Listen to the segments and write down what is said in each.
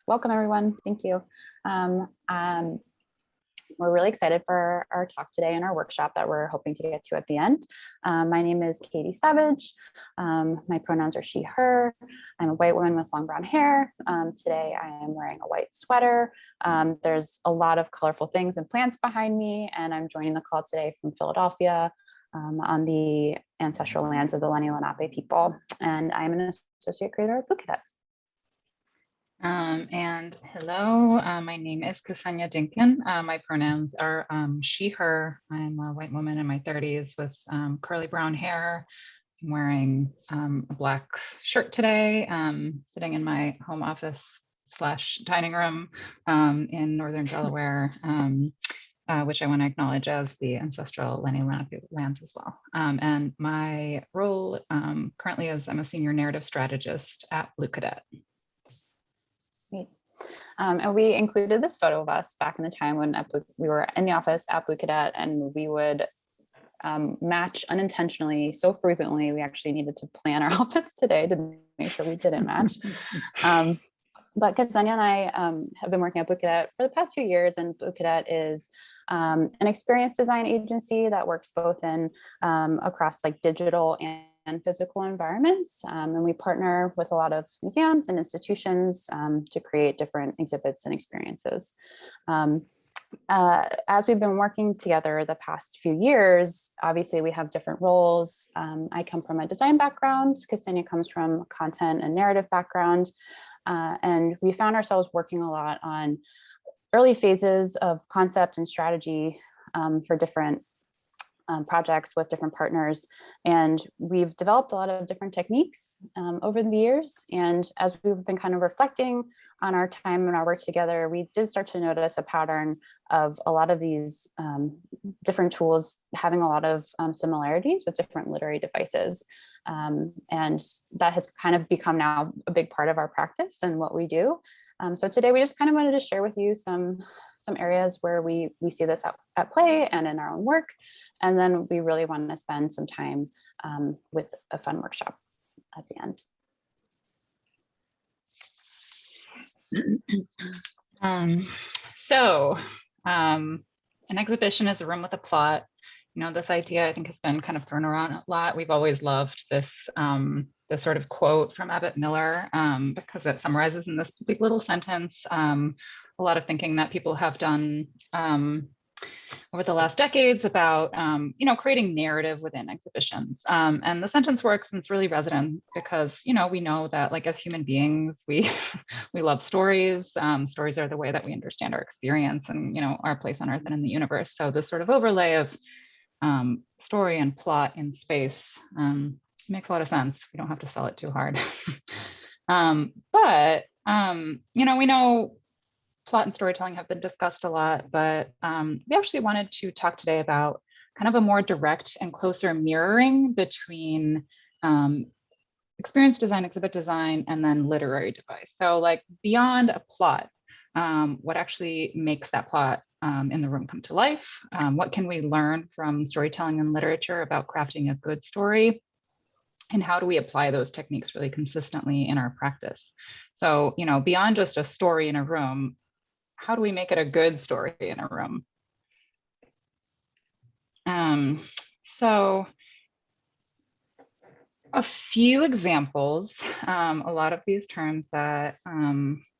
Welcome, everyone. Thank you. We're really excited for our talk today and our workshop that we're hoping to get to at the end. My name is Katie Savage. My pronouns are she, her. I'm a white woman with long brown hair. Today I am wearing a white sweater. There's a lot of colorful things and plants behind me, and I'm joining the call today from Philadelphia on the ancestral lands of the Lenni Lenape people. And I'm an associate creator at Vignette. And hello, my name is Ksenia Dynkin. My pronouns are she, her. I'm a white woman in my 30s with curly brown hair. I'm wearing a black shirt today, sitting in my home office / dining room in Northern Delaware, which I want to acknowledge as the ancestral Lenni Lenape lands as well. And my role currently is I'm a senior narrative strategist at Blue Cadet. Great. And we included this photo of us back in the time when we were in the office at Blue Cadet, and we would match unintentionally so frequently we actually needed to plan our outfits today to make sure we didn't match. But Ksenia and I have been working at Blue Cadet for the past few years, and Blue Cadet is an experience design agency that works both in across like digital and physical environments. And we partner with a lot of museums and institutions to create different exhibits and experiences. As we've been working together the past few years, obviously we have different roles. I come from a design background, Ksenia comes from content and narrative background. And we found ourselves working a lot on early phases of concept and strategy for different projects with different partners. And we've developed a lot of different techniques over the years. And as we've been kind of reflecting on our time and our work together, we did start to notice a pattern of a lot of these different tools having a lot of similarities with different literary devices. And that has kind of become now a big part of our practice and what we do. So today we just kind of wanted to share with you some areas where we see this at play and in our own work. And then we really want to spend some time with a fun workshop at the end. An exhibition is a room with a plot. You know, this idea I think has been kind of thrown around a lot. We've always loved this this sort of quote from Abbott Miller because it summarizes in this big little sentence a lot of thinking that people have done over the last decades about, you know, creating narrative within exhibitions. And the sentence works and it's really resonant because, you know, we know that like as human beings, we love stories. Stories are the way that we understand our experience and, you know, our place on earth and in the universe. So this sort of overlay of story and plot in space makes a lot of sense. We don't have to sell it too hard. But, you know, we know plot and storytelling have been discussed a lot, but we actually wanted to talk today about kind of a more direct and closer mirroring between experience design, exhibit design, and then literary device. So like beyond a plot, what actually makes that plot in the room come to life? What can we learn from storytelling and literature about crafting a good story? And how do we apply those techniques really consistently in our practice? So, you know, beyond just a story in a room, how do we make it a good story in a room? So a few examples, a lot of these terms that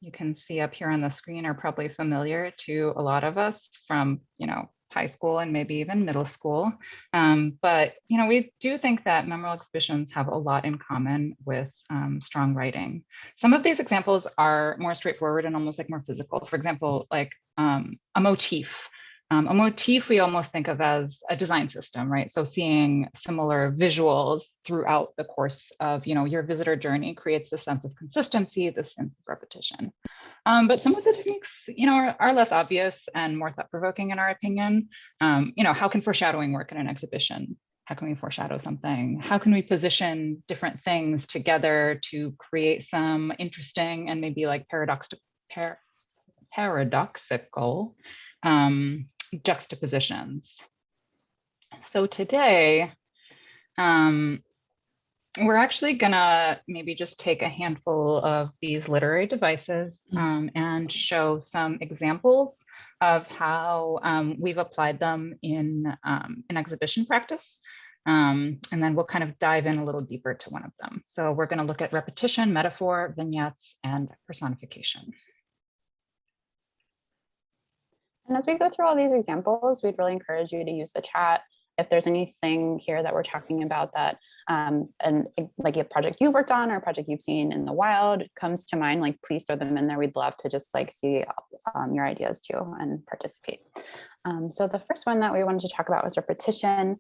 you can see up here on the screen are probably familiar to a lot of us from, you know, high school and maybe even middle school. But, you know, we do think that memorial exhibitions have a lot in common with strong writing. Some of these examples are more straightforward and almost like more physical. For example, like a motif. A motif we almost think of as a design system, right? So seeing similar visuals throughout the course of, you know, your visitor journey creates this sense of consistency, this sense of repetition. But some of the techniques, you know, are less obvious and more thought-provoking in our opinion. You know, how can foreshadowing work in an exhibition? How can we foreshadow something? How can we position different things together to create some interesting and maybe like paradoxical juxtapositions? So today, We're actually gonna maybe just take a handful of these literary devices and show some examples of how we've applied them in exhibition practice. And then we'll kind of dive in a little deeper to one of them. So we're gonna look at repetition, metaphor, vignettes, and personification. And as we go through all these examples, we'd really encourage you to use the chat. If there's anything here that we're talking about that, and like a project you've worked on or a project you've seen in the wild comes to mind, like please throw them in there. We'd love to just like see your ideas too and participate. So the first one that we wanted to talk about was repetition.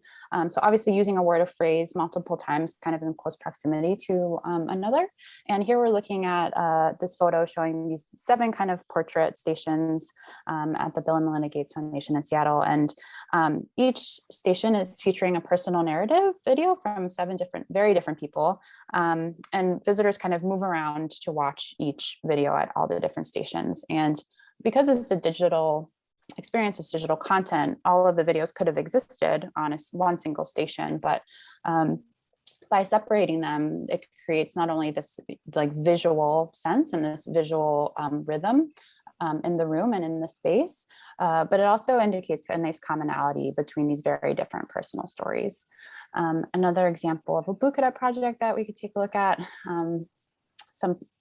So obviously using a word or phrase multiple times kind of in close proximity to another. And here we're looking at this photo showing these 7 kind of portrait stations at the Bill and Melinda Gates Foundation in Seattle. And each station is featuring a personal narrative video from 7 very different people. And visitors kind of move around to watch each video at all the different stations. And because it's a digital experience, it's digital content, all of the videos could have existed on one single station, but by separating them, it creates not only this like visual sense and this visual rhythm in the room and in the space, but it also indicates a nice commonality between these very different personal stories. Another example of a Blue Cadet project that we could take a look at,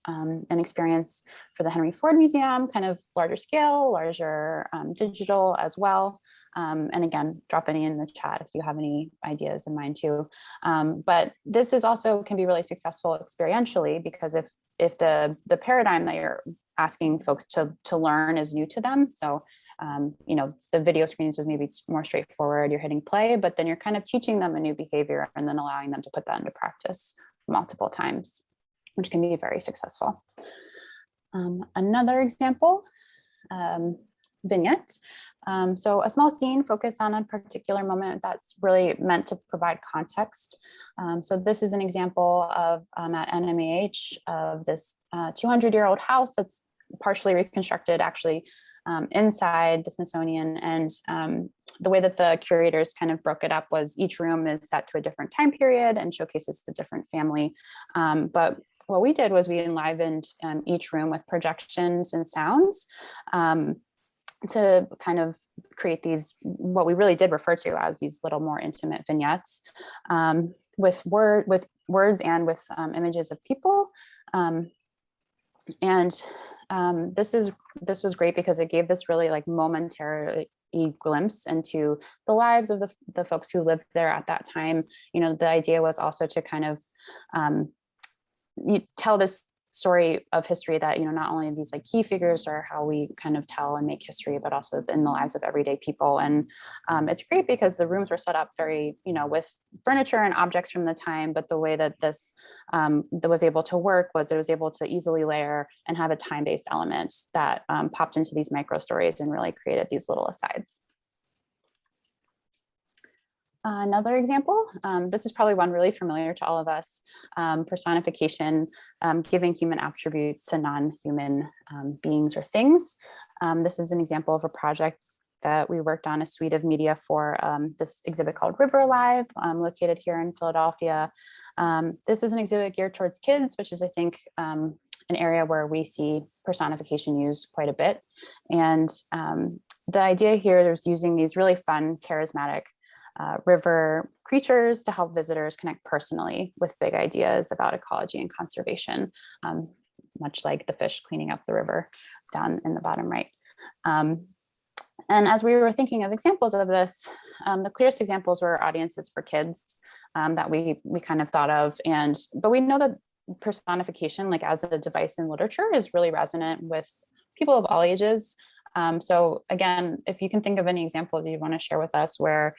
an experience for the Henry Ford Museum, kind of larger scale, larger digital as well. And again, drop any in the chat if you have any ideas in mind too. But this is also can be really successful experientially, because if the paradigm that you're asking folks to learn is new to them. So, the video screens was maybe more straightforward, you're hitting play, but then you're kind of teaching them a new behavior and then allowing them to put that into practice multiple times, which can be very successful. Another example, vignette. So a small scene focused on a particular moment that's really meant to provide context. So this is an example of at NMAH of this 200-year-old house that's partially reconstructed actually inside the Smithsonian. And the way that the curators kind of broke it up was each room is set to a different time period and showcases a different family. But what we did was we enlivened each room with projections and sounds to kind of create these, what we really did refer to as these little more intimate vignettes with words and with images of people. This was great because it gave this really like momentary glimpse into the lives of the folks who lived there at that time. The idea was also to kind of you tell this story of history that, not only these like key figures are how we kind of tell and make history, but also in the lives of everyday people. And it's great because the rooms were set up very, with furniture and objects from the time, but the way that this that was able to work was it was able to easily layer and have a time-based element that popped into these micro stories and really created these little asides. Another example, this is probably one really familiar to all of us, personification, giving human attributes to non-human beings or things. This is an example of a project that we worked on, a suite of media for this exhibit called River Alive, located here in Philadelphia. This is an exhibit geared towards kids, which is, I think, an area where we see personification used quite a bit. And the idea here is using these really fun, charismatic river creatures to help visitors connect personally with big ideas about ecology and conservation, much like the fish cleaning up the river down in the bottom right. And as we were thinking of examples of this, the clearest examples were audiences for kids that we kind of thought of. But we know that personification, like as a device in literature, is really resonant with people of all ages. So again, if you can think of any examples you want to share with us where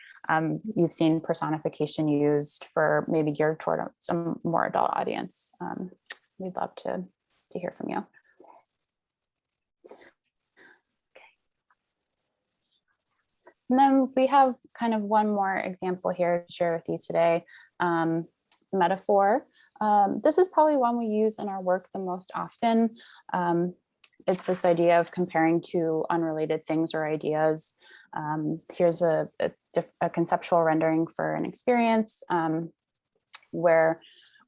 you've seen personification used for maybe geared toward some more adult audience, we'd love to hear from you. Okay. And then we have kind of one more example here to share with you today, metaphor. This is probably one we use in our work the most often. It's this idea of comparing two unrelated things or ideas. Here's a conceptual rendering for an experience where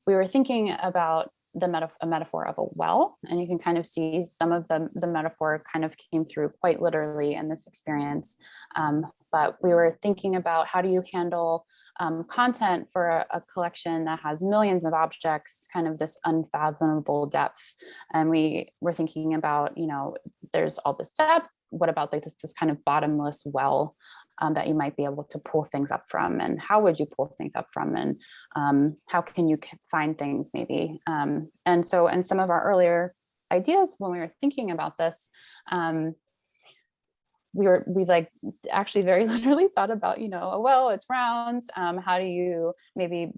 we were thinking about a metaphor of a well, and you can kind of see some of the metaphor kind of came through quite literally in this experience. But we were thinking about how do you handle content for a collection that has millions of objects, kind of this unfathomable depth. And we were thinking about, there's all this depth. What about like this kind of bottomless well that you might be able to pull things up from, and how would you pull things up from, and how can you find things maybe? And so in some of our earlier ideas when we were thinking about this, we like actually very literally thought about, a well, it's round. How do you maybe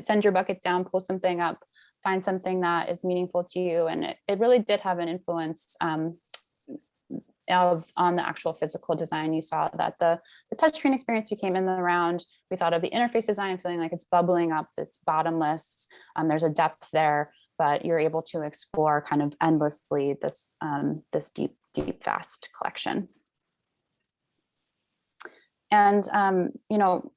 send your bucket down, pull something up, find something that is meaningful to you? And it really did have an influence on the actual physical design. You saw that the touchscreen experience became in the round. We thought of the interface design feeling like it's bubbling up, it's bottomless. There's a depth there, but you're able to explore kind of endlessly this deep, vast collection. And,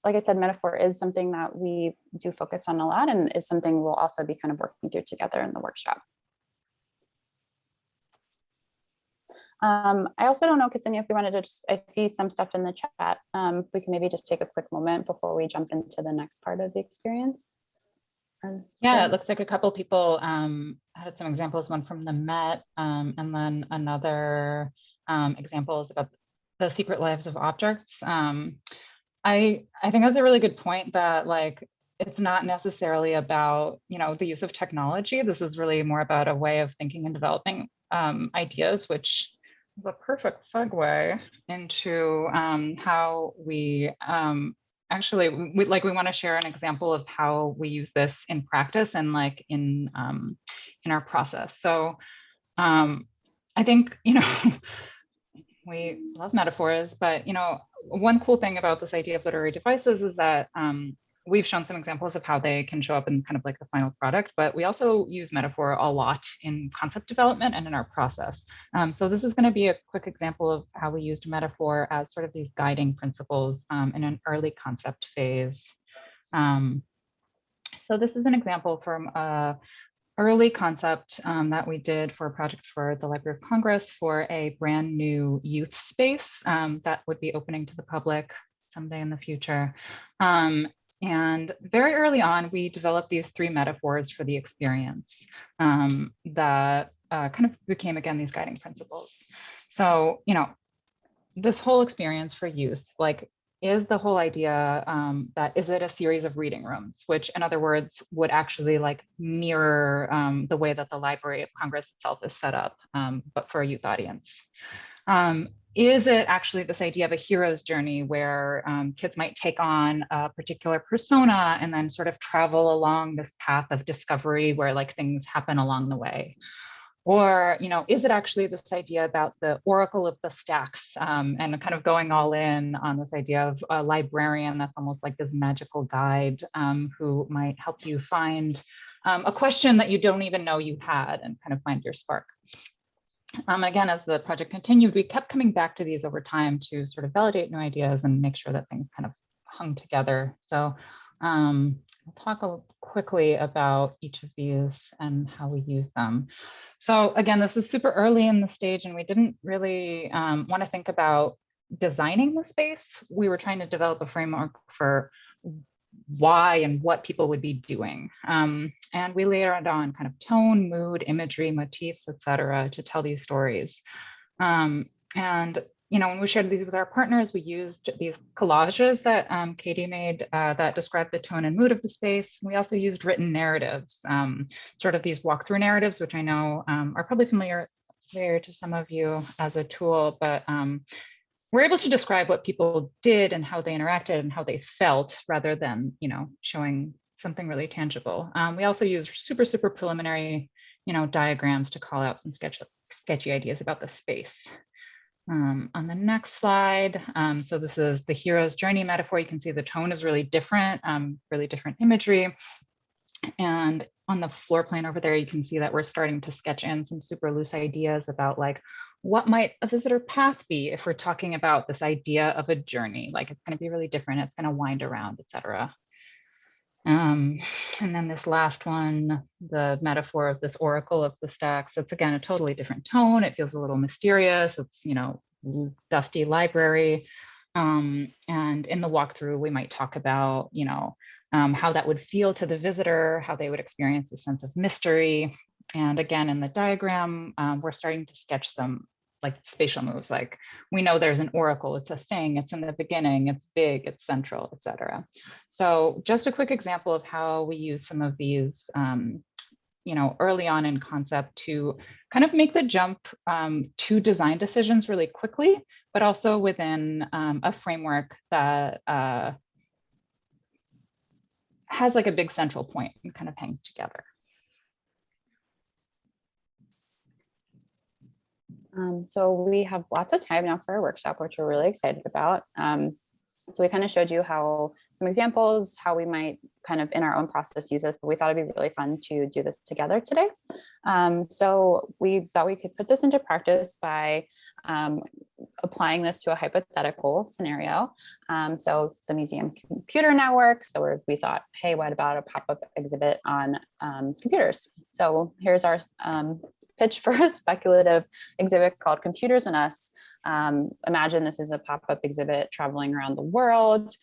like I said, metaphor is something that we do focus on a lot, and is something we'll also be kind of working through together in the workshop. I also don't know, Ksenia, if you wanted to I see some stuff in the chat. We can maybe just take a quick moment before we jump into the next part of the experience. Yeah, it looks like a couple people had some examples, one from the Met, and then another examples about the secret lives of objects. I think that's a really good point, that like it's not necessarily about the use of technology. This is really more about a way of thinking and developing ideas, which is a perfect segue into how we actually we want to share an example of how we use this in practice and like in our process. So I think we love metaphors, but one cool thing about this idea of literary devices is that we've shown some examples of how they can show up in kind of like the final product, but we also use metaphor a lot in concept development and in our process. So this is going to be a quick example of how we used metaphor as sort of these guiding principles in an early concept phase. So this is an example from a early concept that we did for a project for the Library of Congress for a brand new youth space that would be opening to the public someday in the future. And very early on, we developed these 3 metaphors for the experience that kind of became, again, these guiding principles. So, this whole experience for youth, like, is the whole idea that is it a series of reading rooms, which in other words would actually like mirror the way that the Library of Congress itself is set up, but for a youth audience. Is it actually this idea of a hero's journey where kids might take on a particular persona and then sort of travel along this path of discovery where like things happen along the way? Or, is it actually this idea about the oracle of the stacks and kind of going all in on this idea of a librarian that's almost like this magical guide who might help you find a question that you don't even know you had and kind of find your spark? Again, as the project continued, we kept coming back to these over time to sort of validate new ideas and make sure that things kind of hung together. So I'll talk quickly about each of these and how we use them. So again, this was super early in the stage and we didn't really want to think about designing the space. We were trying to develop a framework for why and what people would be doing. And we layered on kind of tone, mood, imagery, motifs, et cetera, to tell these stories. And when we shared these with our partners, we used these collages that Katie made that described the tone and mood of the space. We also used written narratives, sort of these walkthrough narratives, which I know are probably familiar to some of you as a tool, but we're able to describe what people did and how they interacted and how they felt rather than, showing something really tangible. We also used super preliminary, diagrams to call out some sketchy ideas about the space. On the next slide, so this is the hero's journey metaphor. You can see the tone is really different imagery. And on the floor plan over there, you can see that we're starting to sketch in some super loose ideas about like, what might a visitor path be if we're talking about this idea of a journey? Like it's going to be really different. It's going to wind around, et cetera. And then this last one, the metaphor of this oracle of the stacks, it's again a totally different tone. It feels a little mysterious. It's, dusty library. And in the walkthrough, we might talk about, how that would feel to the visitor, how they would experience a sense of mystery. And again, in the diagram, we're starting to sketch some like spatial moves, like we know there's an oracle, it's a thing, it's in the beginning, it's big, it's central, etc. So just a quick example of how we use some of these, early on in concept to kind of make the jump to design decisions really quickly, but also within a framework that has like a big central point and kind of hangs together. So we have lots of time now for our workshop, which we're really excited about. So we kind of showed you how some examples, how we might kind of in our own process use this, but we thought it'd be really fun to do this together today. So we thought we could put this into practice by applying this to a hypothetical scenario. So the museum computer network. So we thought, hey, what about a pop-up exhibit on computers? So here's our pitch for a speculative exhibit called Computers and Us. Imagine this is a pop-up exhibit traveling around the world.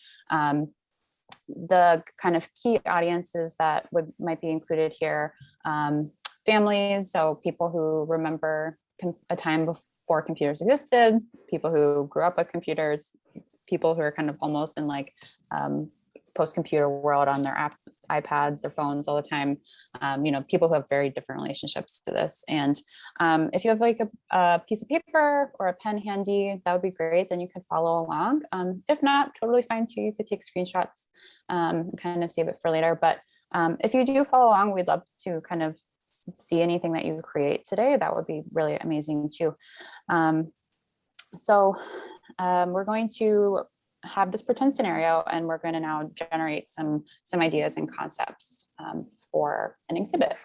The kind of key audiences that might be included here, families, so people who remember a time before computers existed, people who grew up with computers, people who are kind of almost in like post-computer world on their iPads, their phones all the time, people who have very different relationships to this. And if you have like a piece of paper or a pen handy, that would be great. Then you could follow along. If not, totally fine too. You could take screenshots and kind of save it for later. But if you do follow along, we'd love to kind of see anything that you create today. That would be really amazing too. So we're going to have this pretend scenario, and we're going to now generate some ideas and concepts for an exhibit.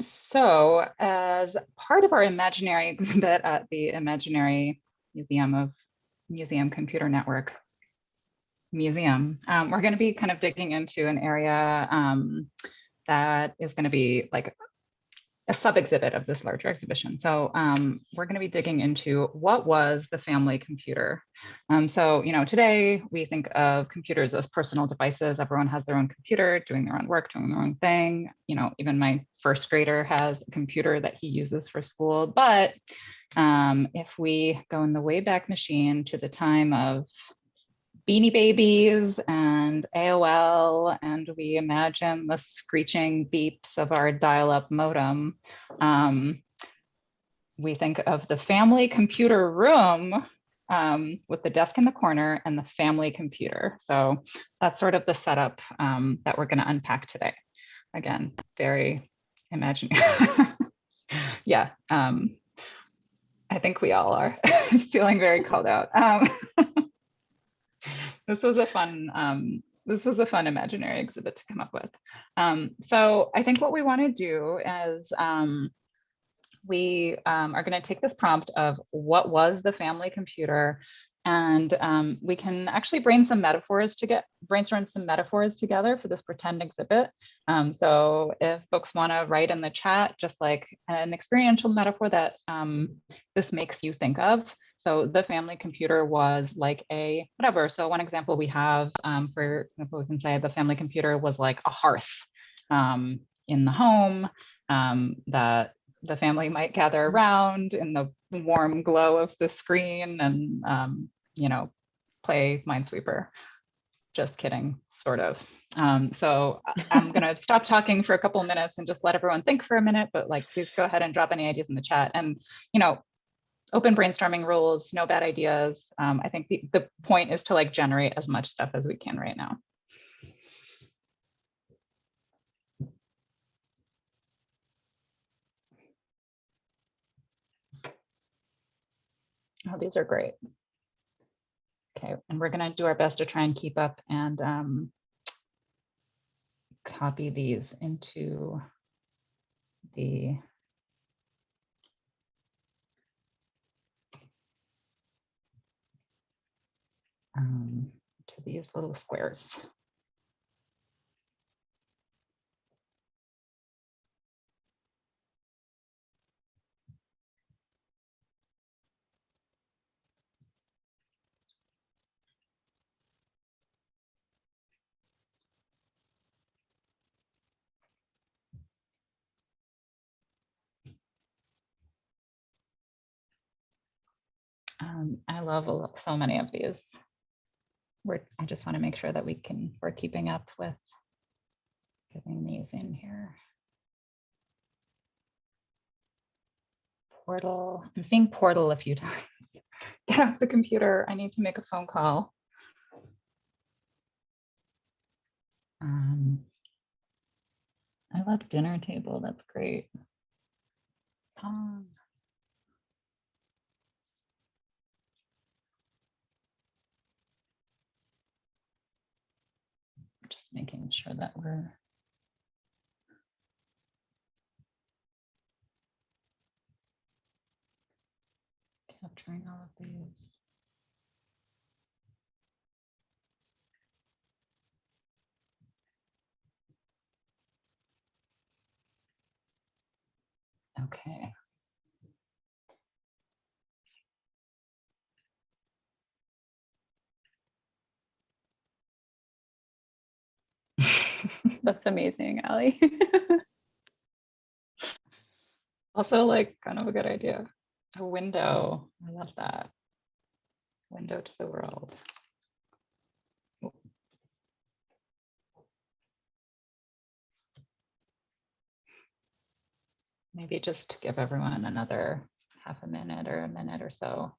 So as part of our imaginary exhibit at the Imaginary Museum Computer Network Museum, we're going to be kind of digging into an area that is going to be like a sub-exhibit of this larger exhibition. So we're going to be digging into what was the family computer. So, today we think of computers as personal devices. Everyone has their own computer, doing their own work, doing their own thing. Even my first grader has a computer that he uses for school. But if we go in the Wayback Machine to the time of Beanie Babies and AOL, and we imagine the screeching beeps of our dial-up modem, we think of the family computer room with the desk in the corner and the family computer. So that's sort of the setup that we're going to unpack today. Again, very imaginary. Yeah, I think we all are feeling very called out. This was a fun imaginary exhibit to come up with. So I think what we want to do is we are going to take this prompt of what was the family computer, and we can actually brainstorm some metaphors together for this pretend exhibit. So if folks want to write in the chat, just like an experiential metaphor that this makes you think of. So the family computer was like a whatever. So one example we have, for example, we can say the family computer was like a hearth in the home that the family might gather around in the warm glow of the screen and, play Minesweeper. Just kidding, sort of. So I'm going to stop talking for a couple of minutes and just let everyone think for a minute, but please go ahead and drop any ideas in the chat. And, open brainstorming rules, no bad ideas. I think the point is to generate as much stuff as we can right now. Oh, these are great. Okay, and we're going to do our best to try and keep up and copy these into the to these little squares. I love so many of these. I just want to make sure that we're keeping up with getting these in here. Portal. I'm seeing portal a few times. Get off the computer. I need to make a phone call. I love dinner table. That's great. Just making sure that we're capturing all of these. Okay. That's amazing, Allie. Also, like, kind of a good idea. A window. I love that. Window to the world. Maybe just to give everyone another half a minute or a minute or so.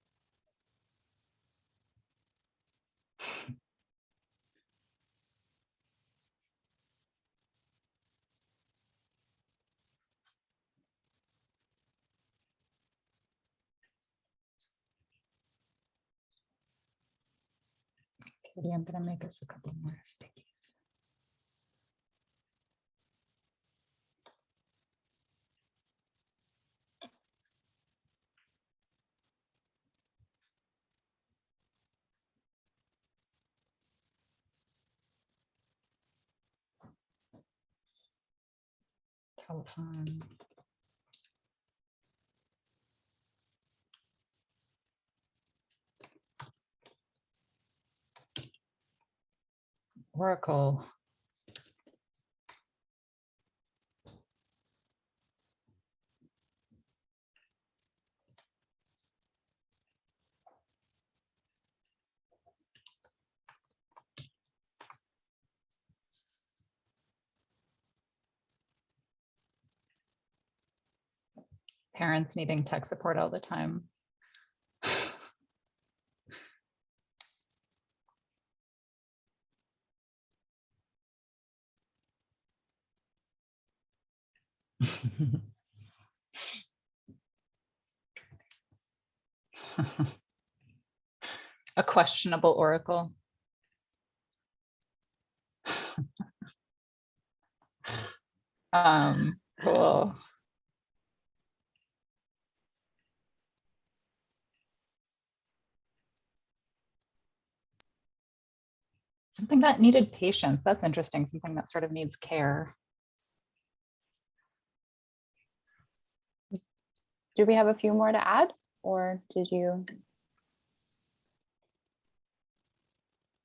Katie, I'm going to make us a couple more stickies. Telephone. Oracle. Parents needing tech support all the time. A questionable oracle. Cool. Something that needed patience. That's interesting. Something that sort of needs care. Do we have a few more to add, or did you?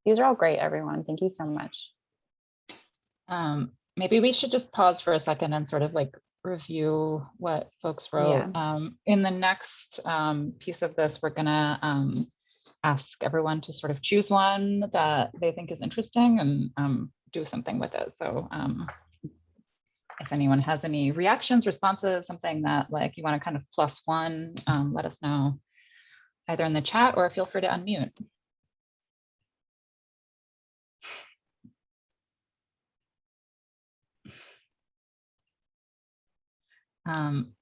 These are all great, everyone. Thank you so much. Maybe we should just pause for a second and sort of like review what folks wrote. Yeah. In the next piece of this, we're gonna ask everyone to sort of choose one that they think is interesting and do something with it. So if anyone has any reactions, responses, something that like you want to kind of +1, let us know either in the chat or feel free to unmute.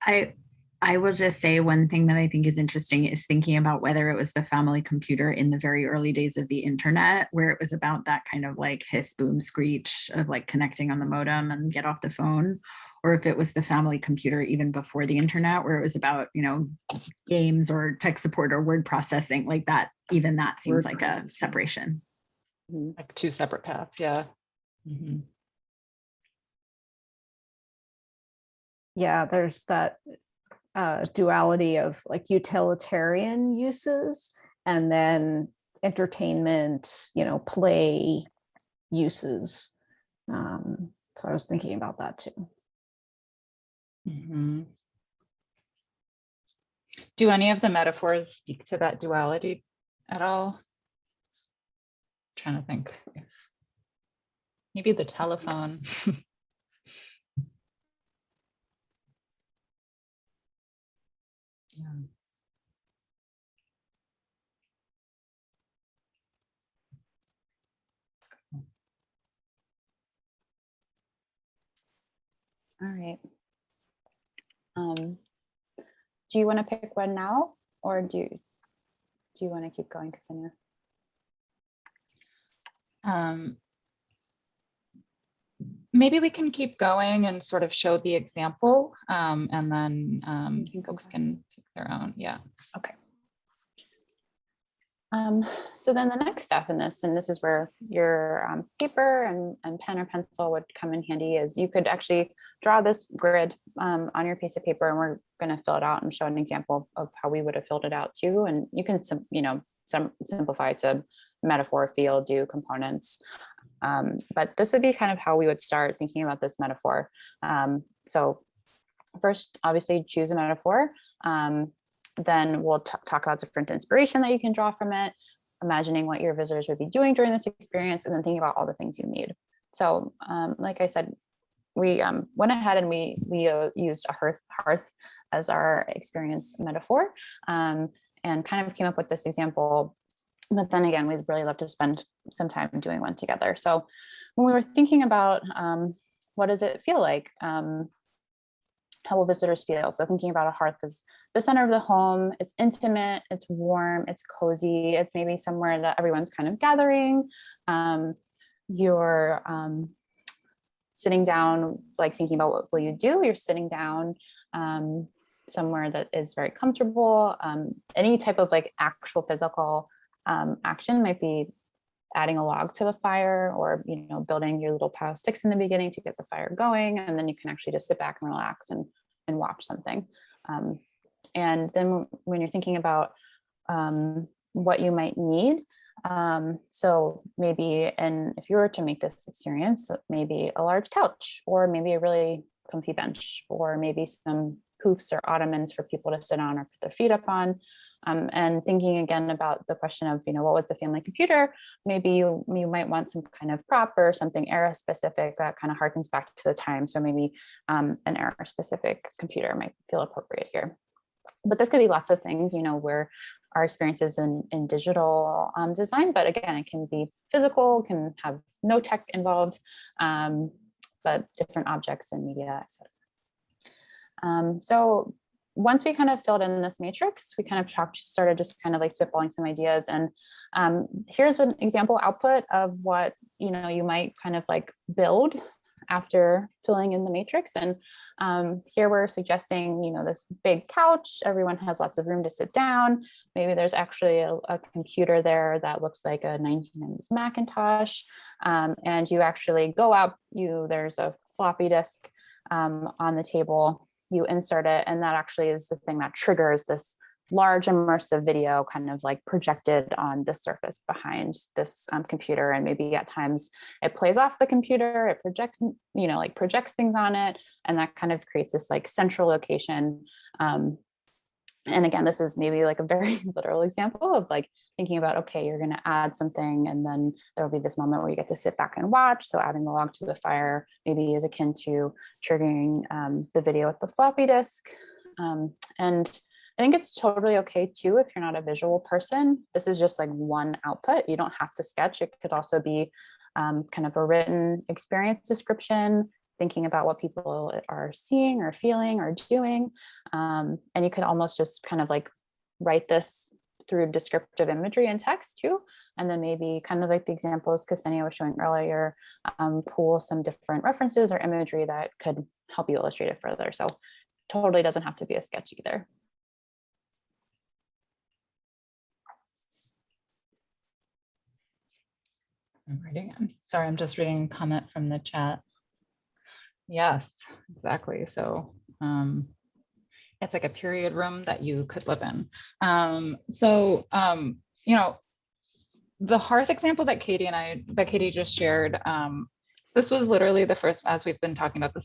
I I will just say one thing that I think is interesting is thinking about whether it was the family computer in the very early days of the internet, where it was about that kind of like hiss, boom, screech of like connecting on the modem and get off the phone, or if it was the family computer even before the internet, where it was about, you know, games or tech support or word processing, like that. Even that seems Word like processing. a separation. Like two separate paths, yeah. Yeah, there's that duality of like utilitarian uses and then entertainment, you know, play uses. So I was thinking about that too. Do any of the metaphors speak to that duality at all? Trying to think. Maybe the telephone. Yeah. All right. Do you want to pick one now, or do you want to keep going, Ksenia? Maybe we can keep going and sort of show the example, and then folks can pick their own. Yeah. Okay. So then the next step in this, and this is where your paper and pen or pencil would come in handy, is you could actually draw this grid on your piece of paper, and we're going to fill it out and show an example of how we would have filled it out too. And you can, simplify to metaphor, feel, do, components. But this would be kind of how we would start thinking about this metaphor. So first, obviously, choose a metaphor. Then we'll talk about different inspiration that you can draw from it, imagining what your visitors would be doing during this experience, and then thinking about all the things you need. So like I said, we went ahead and we used a hearth as our experience metaphor, and kind of came up with this example. But then again, we'd really love to spend some time doing one together. So when we were thinking about what does it feel like, how will visitors feel? So thinking about a hearth as the center of the home, it's intimate, it's warm, it's cozy, it's maybe somewhere that everyone's kind of gathering. You're sitting down, like thinking about what will you do? You're sitting down somewhere that is very comfortable. Any type of like actual physical action might be adding a log to the fire, or building your little pile of sticks in the beginning to get the fire going, and then you can actually just sit back and relax and watch something. And then when you're thinking about what you might need, so maybe, and if you were to make this experience, maybe a large couch, or maybe a really comfy bench, or maybe some poofs or ottomans for people to sit on or put their feet up on. And thinking again about the question of, what was the family computer? Maybe you might want some kind of prop or something era specific that kind of harkens back to the time. So maybe an era specific computer might feel appropriate here. But this could be lots of things, where our experiences in digital design, but again, it can be physical, can have no tech involved, but different objects and media, etc. So once we kind of filled in this matrix, we kind of started just kind of like spitballing some ideas. And here's an example output of what, you might kind of like build after filling in the matrix. And here we're suggesting, this big couch, everyone has lots of room to sit down. Maybe there's actually a computer there that looks like a 1990s Macintosh. And you actually go up, there's a floppy disk on the table. You insert it, and that actually is the thing that triggers this large immersive video kind of like projected on the surface behind this computer. And maybe at times it plays off the computer, it projects, projects things on it, and that kind of creates this like central location. And again, this is maybe like a very literal example of like thinking about, okay, you're going to add something, and then there'll be this moment where you get to sit back and watch. So adding the log to the fire maybe is akin to triggering the video with the floppy disk. And I think it's totally okay too if you're not a visual person. This is just like one output. You don't have to sketch. It could also be kind of a written experience description. thinking about what people are seeing or feeling or doing. And you can almost just kind of like write this through descriptive imagery and text too. And then maybe kind of like the examples Ksenia was showing earlier, pull some different references or imagery that could help you illustrate it further. So totally doesn't have to be a sketch either. I'm writing in. Sorry, I'm just reading a comment from the chat. Yes, exactly. So it's like a period room that you could live in. You know, the hearth example that Katie just shared, this was literally the first, as we've been talking about,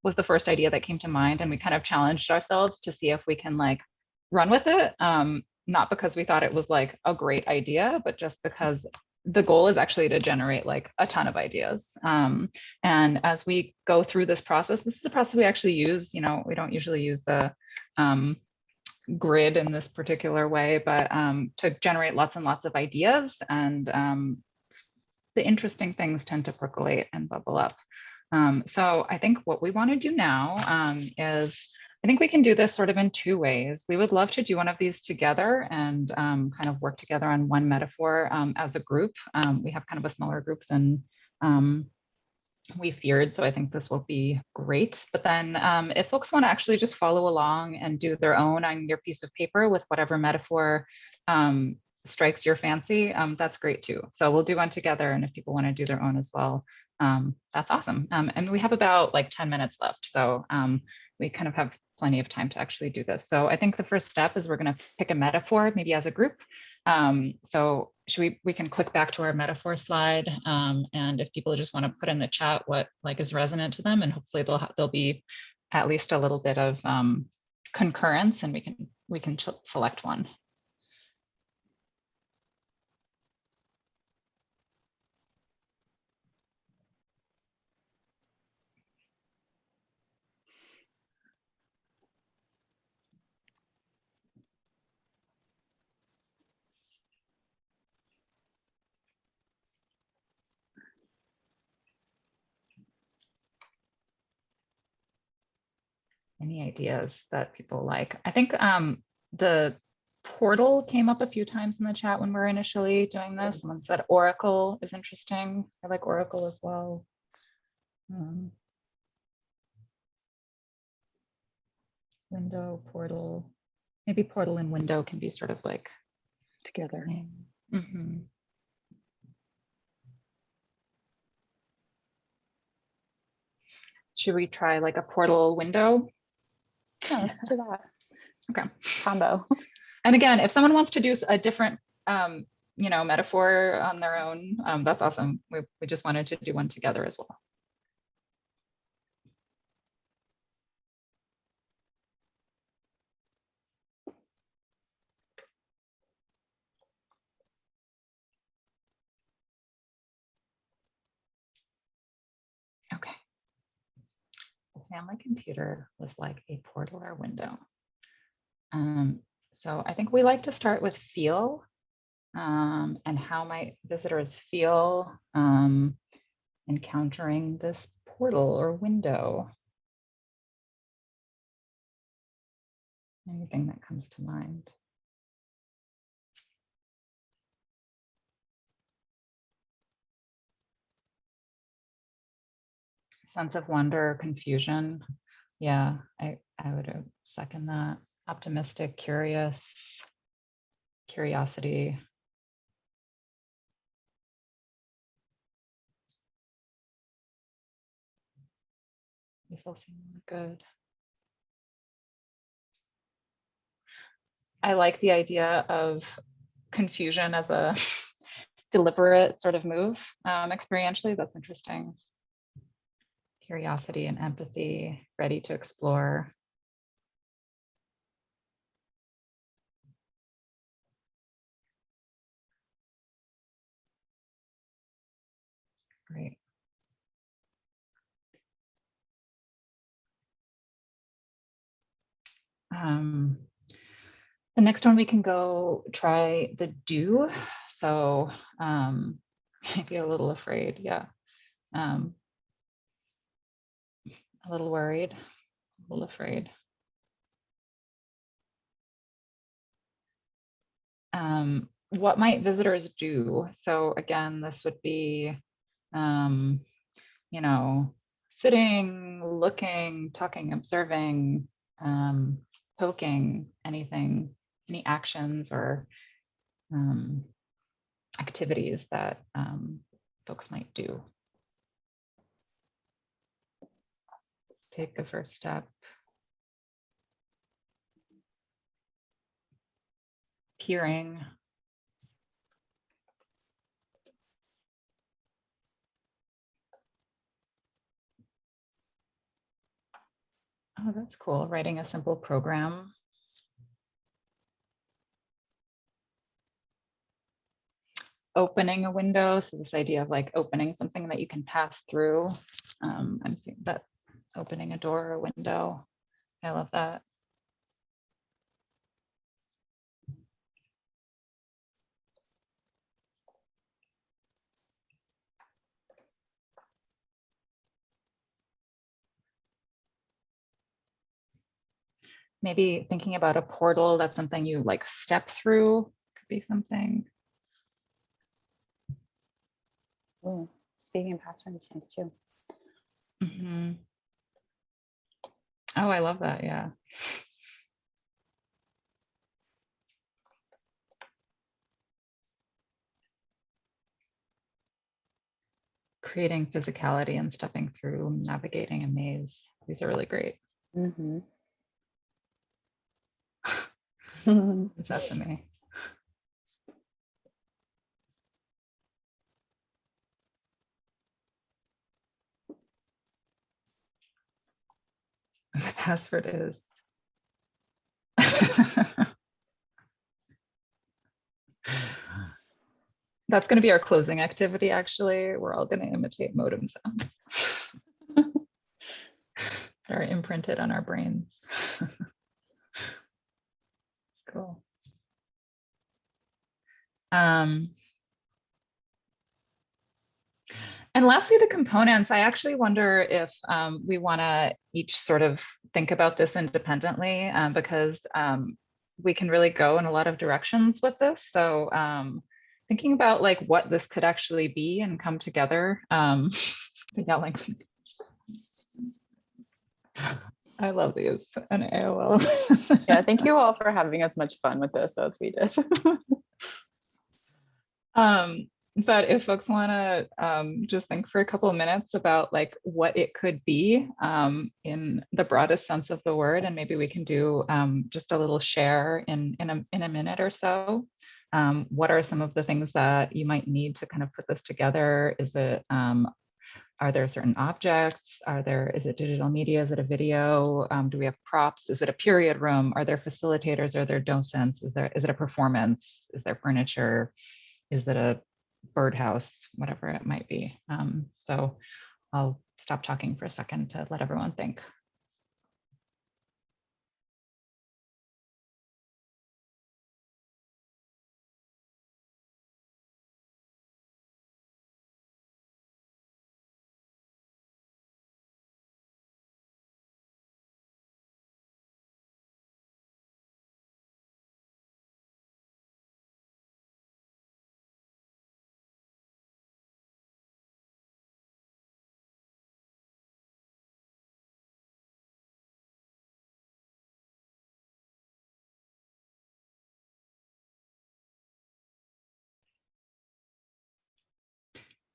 was the first idea that came to mind, and we kind of challenged ourselves to see if we can like run with it. Not because we thought it was like a great idea, but just because the goal is actually to generate like a ton of ideas. And as we go through this process, this is a process we actually use. You know, we don't usually use the grid in this particular way, but to generate lots and lots of ideas, and the interesting things tend to percolate and bubble up. So I think what we want to do now is, I think we can do this sort of in two ways. We would love to do one of these together and kind of work together on one metaphor as a group. We have kind of a smaller group than we feared, so I think this will be great. But then if folks want to actually just follow along and do their own on your piece of paper with whatever metaphor strikes your fancy, that's great too. So we'll do one together, and if people want to do their own as well, that's awesome. And we have about like 10 minutes left, so we kind of have plenty of time to actually do this. So I think the first step is we're going to pick a metaphor, maybe as a group. So should we can click back to our metaphor slide, and if people just want to put in the chat what like is resonant to them, and hopefully there'll be at least a little bit of concurrence, and we can select one. Any ideas that people like? I think the portal came up a few times in the chat when we were initially doing this. Someone said Oracle is interesting. I like Oracle as well. Window, portal. Maybe portal and window can be sort of like together. Mm-hmm. Should we try like a portal window? Yeah, let's do that. Okay. Combo. And again, if someone wants to do a different, you know, metaphor on their own, that's awesome. We just wanted to do one together as well. Okay. The family computer was like a portal or window. So I think we like to start with feel, and how might visitors feel encountering this portal or window? Anything that comes to mind? Sense of wonder or confusion. Yeah, I would second that. Optimistic, curious, curiosity. These all seem really good. I like the idea of confusion as a deliberate sort of move experientially. That's interesting. Curiosity and empathy, ready to explore. Great. The next one we can go try the do. So I feel a little afraid. Yeah. a little worried, a little afraid. What might visitors do? So again, this would be, you know, sitting, looking, talking, observing, poking, anything, any actions or activities that folks might do. Take the first step. Peering. Oh, that's cool. Writing a simple program. Opening a window. So this idea of like opening something that you can pass through. I'm seeing that opening a door or a window. I love that. Maybe thinking about a portal, that's something you like step through, could be something. Ooh, speaking past rhyme sense too. Mm-hmm. Oh, I love that, yeah. Creating physicality and stepping through, navigating a maze. These are really great. Mm-hmm. Sesame. The password is. That's going to be our closing activity, actually. We're all going to imitate modem sounds that are imprinted on our brains. Cool. And lastly, the components. I actually wonder if we want to each sort of think about this independently because we can really go in a lot of directions with this. So thinking about like what this could actually be and come together. Yelling. I love these and AOL. Yeah, thank you all for having as much fun with this as we did. But if folks want to just think for a couple of minutes about like what it could be in the broadest sense of the word, and maybe we can do just a little share in a minute or so. What are some of the things that you might need to kind of put this together? Is it are there certain objects? Is it digital media? Is it a video? Do we have props? Is it a period room? Are there facilitators? Are there docents? Is it a performance? Is there furniture? Is it a birdhouse? Whatever it might be. So I'll stop talking for a second to let everyone think.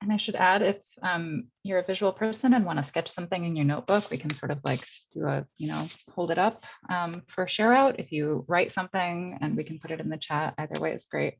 And I should add, if you're a visual person and want to sketch something in your notebook, we can sort of like do a, hold it up for share out. If you write something and we can put it in the chat, either way is great.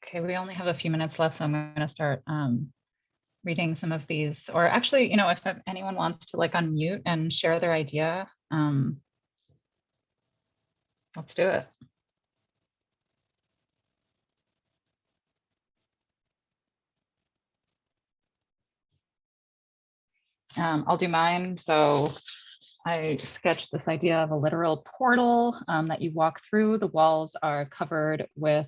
Okay, we only have a few minutes left, so I'm going to start reading some of these. Or actually, you know, if anyone wants to like unmute and share their idea, let's do it. I'll do mine. So I sketched this idea of a literal portal that you walk through. The walls are covered with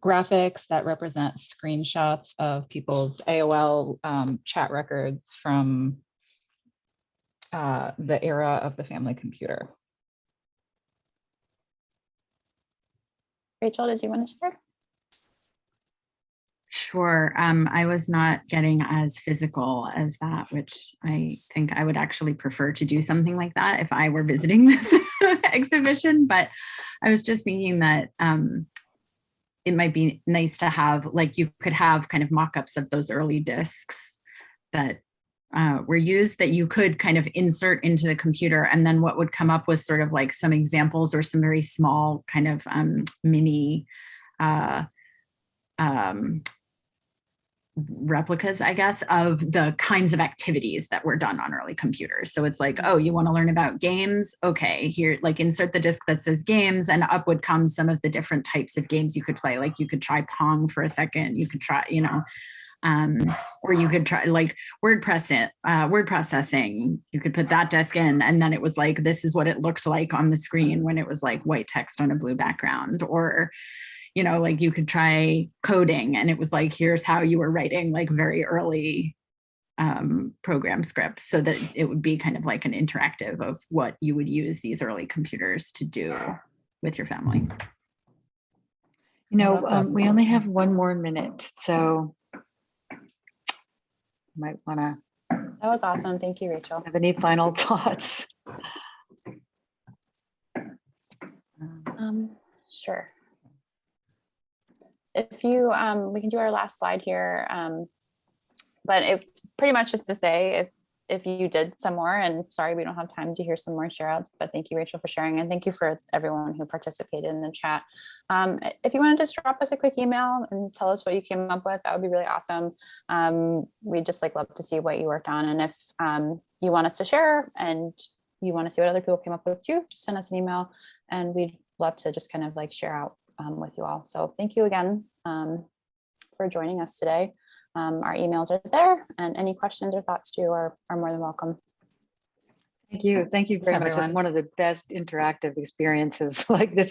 graphics that represent screenshots of people's AOL chat records from the era of the family computer. Rachel, did you want to share? Sure. I was not getting as physical as that, which I think I would actually prefer to do something like that if I were visiting this exhibition. But I was just thinking that it might be nice to have, like, you could have kind of mock-ups of those early discs that were used that you could kind of insert into the computer. And then what would come up was sort of like some examples or some very small kind of mini replicas, I guess, of the kinds of activities that were done on early computers. So it's like, oh, you want to learn about games? Okay, here, like insert the disc that says games, and up would come some of the different types of games you could play. Like you could try Pong for a second, you could try, you know, or you could try like word processing. You could put that disc in, and then it was like, this is what it looked like on the screen when it was like white text on a blue background. Or you know, like you could try coding, and it was like, here's how you were writing like very early program scripts, so that it would be kind of like an interactive of what you would use these early computers to do with your family. You know, we only have 1 more minute, so might want to. That was awesome. Thank you, Rachel. Have any final thoughts? Sure. If you, we can do our last slide here, but it's pretty much just to say if you did some more, and sorry, we don't have time to hear some more share outs, but thank you, Rachel, for sharing. And thank you for everyone who participated in the chat. If you want to just drop us a quick email and tell us what you came up with, that would be really awesome. We'd just like love to see what you worked on. And if you want us to share and you want to see what other people came up with too, just send us an email, and we'd love to just kind of like share out with you all. So thank you again for joining us today. Our emails are there, and any questions or thoughts too are more than welcome. Thank you. Thank you very much. It's one of the best interactive experiences like this.